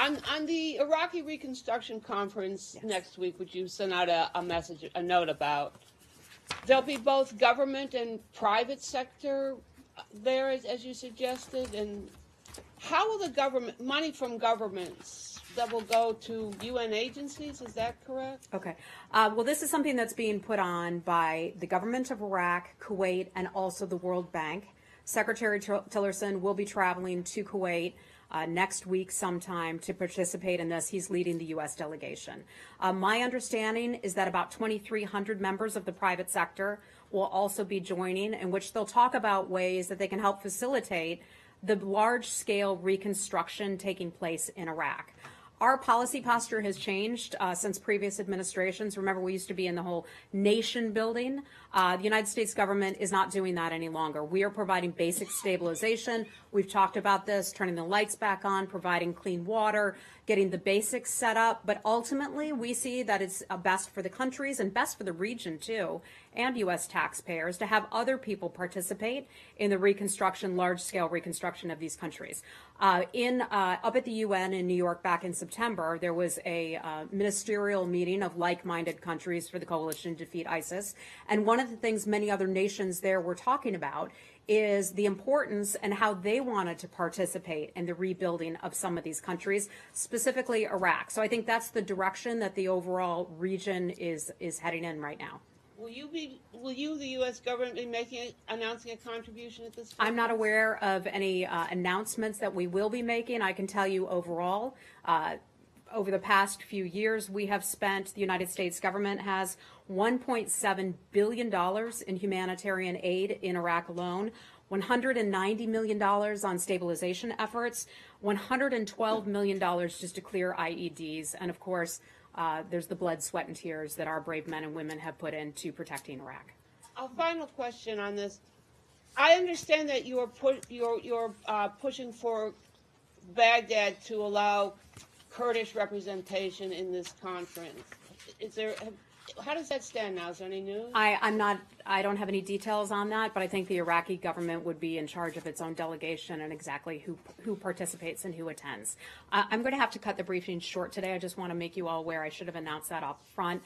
On the Iraqi reconstruction conference next week, which you sent out a note about, there'll be both government and private sector there, as you suggested. And how will the money from governments that will go to UN agencies? Is that correct? Okay. Well, this is something that's being put on by the government of Iraq, Kuwait, and also the World Bank. Secretary Tillerson will be traveling to Kuwait next week sometime to participate in this. He's leading the U.S. delegation. My understanding is that about 2,300 members of the private sector will also be joining, in which they'll talk about ways that they can help facilitate the large-scale reconstruction taking place in Iraq. Our policy posture has changed since previous administrations. Remember, we used to be in the whole nation building. The United States government is not doing that any longer. We are providing basic stabilization. We've talked about this, turning the lights back on, providing clean water, getting the basics set up. But ultimately, we see that it's best for the countries and best for the region, too, and U.S. taxpayers to have other people participate in the reconstruction, large-scale reconstruction of these countries. Up at the UN in New York back in September, there was a ministerial meeting of like-minded countries for the coalition to defeat ISIS. And one of the things many other nations there were talking about is the importance and how they wanted to participate in the rebuilding of some of these countries, specifically Iraq. So I think that's the direction that the overall region is heading in right now. Will you, the U.S. government, be announcing a contribution at this point? I'm not aware of any announcements that we will be making. I can tell you overall, over the past few years, the United States government has $1.7 billion in humanitarian aid in Iraq alone, $190 million on stabilization efforts, $112 million just to clear IEDs, and of course, there's the blood, sweat, and tears that our brave men and women have put into protecting Iraq. A final question on this. I understand that you're pushing for Baghdad to allow Kurdish representation in this conference. How does that stand now? Is there any news? I don't have any details on that, but I think the Iraqi government would be in charge of its own delegation and exactly who participates and who attends. I'm going to have to cut the briefing short today. I just want to make you all aware. I should have announced that up front.